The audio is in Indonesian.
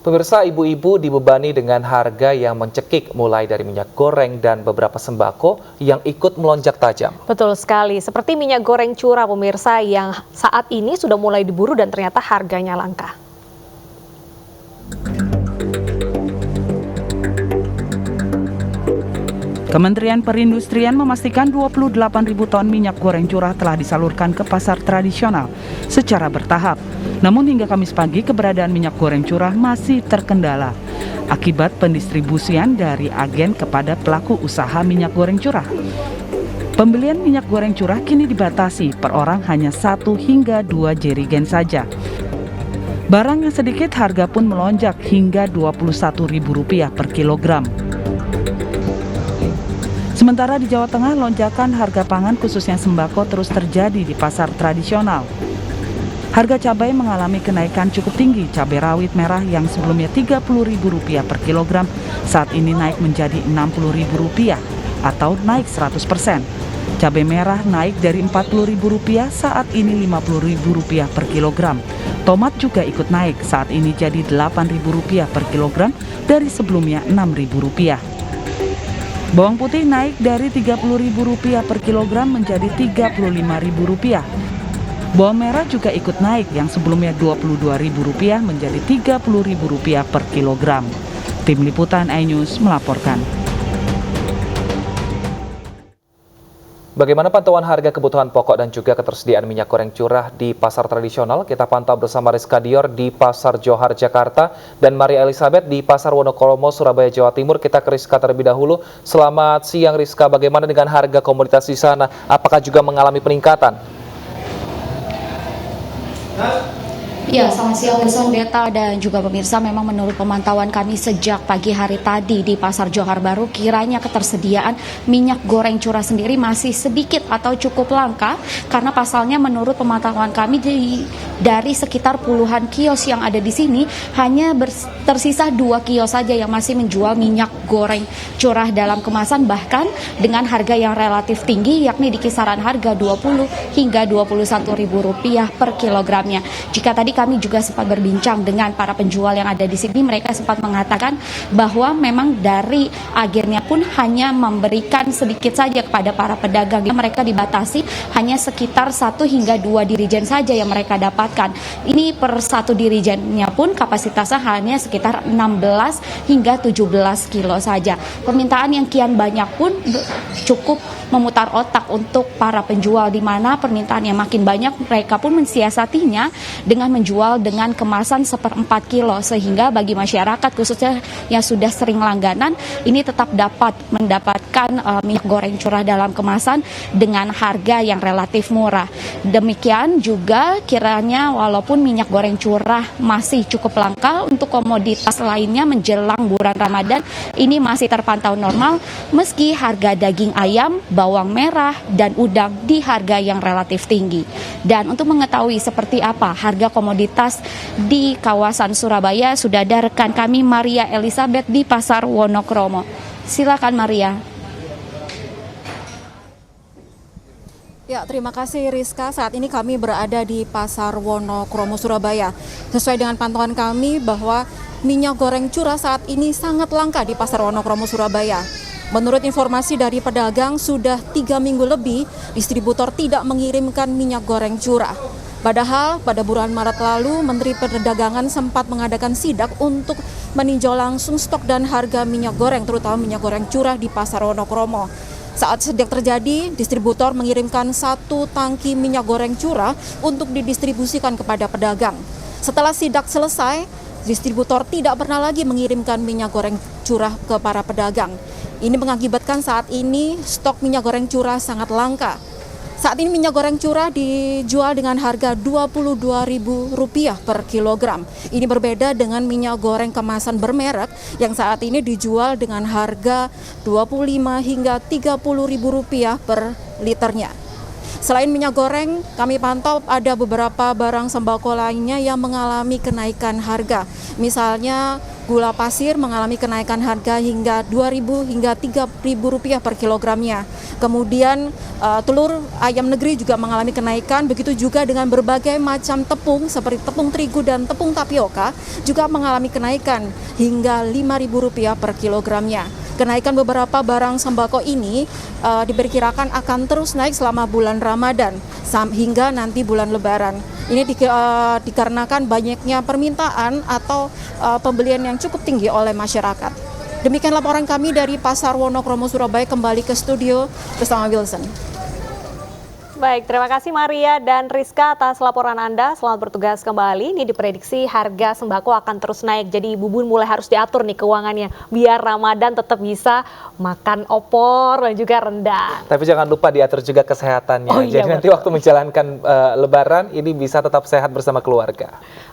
Pemirsa, ibu-ibu dibebani dengan harga yang mencekik mulai dari minyak goreng dan beberapa sembako yang ikut melonjak tajam. Betul sekali, seperti minyak goreng curah pemirsa yang saat ini sudah mulai diburu dan ternyata harganya langka. Kementerian Perindustrian memastikan 28.000 ton minyak goreng curah telah disalurkan ke pasar tradisional secara bertahap. Namun hingga Kamis pagi keberadaan minyak goreng curah masih terkendala akibat pendistribusian dari agen kepada pelaku usaha minyak goreng curah. Pembelian minyak goreng curah kini dibatasi per orang hanya 1 hingga 2 jerigen saja. Barang yang sedikit harga pun melonjak hingga Rp21.000 per kilogram. Sementara di Jawa Tengah, lonjakan harga pangan khususnya sembako terus terjadi di pasar tradisional. Harga cabai mengalami kenaikan cukup tinggi. Cabai rawit merah yang sebelumnya Rp30.000 per kilogram saat ini naik menjadi Rp60.000 atau naik 100%. Cabai merah naik dari Rp40.000 saat ini Rp50.000 per kilogram. Tomat juga ikut naik, saat ini jadi Rp8.000 per kilogram dari sebelumnya Rp6.000. Bawang putih naik dari Rp30.000 per kilogram menjadi Rp35.000. Bawang merah juga ikut naik yang sebelumnya Rp22.000 menjadi Rp30.000 per kilogram. Tim Liputan iNews melaporkan. Bagaimana pantauan harga kebutuhan pokok dan juga ketersediaan minyak goreng curah di pasar tradisional? Kita pantau bersama Rizka Dior di Pasar Johar, Jakarta, dan Maria Elizabeth di Pasar Wonokromo, Surabaya, Jawa Timur. Kita ke Rizka terlebih dahulu. Selamat siang Rizka, bagaimana dengan harga komoditas di sana? Apakah juga mengalami peningkatan? Ya, selamat siang Wilson, Beta, dan juga pemirsa. Memang menurut pemantauan kami sejak pagi hari tadi di Pasar Johar Baru, kiranya ketersediaan minyak goreng curah sendiri masih sedikit atau cukup langka, karena pasalnya menurut pemantauan kami dari sekitar puluhan kios yang ada di sini hanya tersisa 2 kios saja yang masih menjual minyak goreng curah dalam kemasan, bahkan dengan harga yang relatif tinggi, yakni di kisaran harga Rp20 hingga Rp21.000 per kilogramnya. Jika tadi kami juga sempat berbincang dengan para penjual yang ada di sini, mereka sempat mengatakan bahwa memang dari agennya pun hanya memberikan sedikit saja kepada para pedagang. Mereka dibatasi hanya sekitar 1 hingga 2 dirijen saja yang mereka dapatkan. Ini per 1 dirijennya pun kapasitasnya hanya sekitar 16 hingga 17 kilo saja. Permintaan yang kian banyak pun cukup memutar otak untuk para penjual, di mana permintaan yang makin banyak mereka pun mensiasatinya dengan menjual dengan kemasan 1/4 kilo, sehingga bagi masyarakat khususnya yang sudah sering langganan ini tetap dapat mendapatkan minyak goreng curah dalam kemasan dengan harga yang relatif murah. Demikian juga kiranya walaupun minyak goreng curah masih cukup langka, untuk komoditas lainnya menjelang bulan Ramadan ini masih terpantau normal, meski harga daging ayam, bawang merah, dan udang di harga yang relatif tinggi. Dan untuk mengetahui seperti apa harga komoditas di kawasan Surabaya, sudah ada rekan kami Maria Elizabeth di Pasar Wonokromo. Silakan Maria. Ya, terima kasih Rizka. Saat ini kami berada di Pasar Wonokromo, Surabaya. Sesuai dengan pantauan kami bahwa minyak goreng curah saat ini sangat langka di Pasar Wonokromo, Surabaya. Menurut informasi dari pedagang, sudah 3 minggu lebih distributor tidak mengirimkan minyak goreng curah. Padahal pada bulan Maret lalu, Menteri Perdagangan sempat mengadakan sidak untuk meninjau langsung stok dan harga minyak goreng, terutama minyak goreng curah di Pasar Wonokromo. Saat sidak terjadi, distributor mengirimkan 1 tangki minyak goreng curah untuk didistribusikan kepada pedagang. Setelah sidak selesai, distributor tidak pernah lagi mengirimkan minyak goreng curah ke para pedagang. Ini mengakibatkan saat ini stok minyak goreng curah sangat langka. Saat ini minyak goreng curah dijual dengan harga Rp22.000 per kilogram. Ini berbeda dengan minyak goreng kemasan bermerek yang saat ini dijual dengan harga Rp25 hingga Rp30.000 per liternya. Selain minyak goreng, kami pantau ada beberapa barang sembako lainnya yang mengalami kenaikan harga. Misalnya gula pasir mengalami kenaikan harga hingga Rp2.000 hingga Rp3.000 per kilogramnya. Kemudian telur ayam negeri juga mengalami kenaikan, begitu juga dengan berbagai macam tepung seperti tepung terigu dan tepung tapioka juga mengalami kenaikan hingga Rp5.000 per kilogramnya. Kenaikan beberapa barang sembako ini diperkirakan akan terus naik selama bulan Ramadan hingga nanti bulan Lebaran. Ini dikarenakan banyaknya permintaan atau pembelian yang cukup tinggi oleh masyarakat. Demikian laporan kami dari Pasar Wonokromo, Surabaya, kembali ke studio bersama Wilson. Baik, terima kasih Maria dan Rizka atas laporan Anda. Selamat bertugas kembali. Ini diprediksi harga sembako akan terus naik. Jadi Ibu Bun mulai harus diatur nih keuangannya. Biar Ramadan tetap bisa makan opor dan juga rendang. Tapi jangan lupa diatur juga kesehatannya. Oh iya, Jadi nanti betul. waktu menjalankan Lebaran ini bisa tetap sehat bersama keluarga.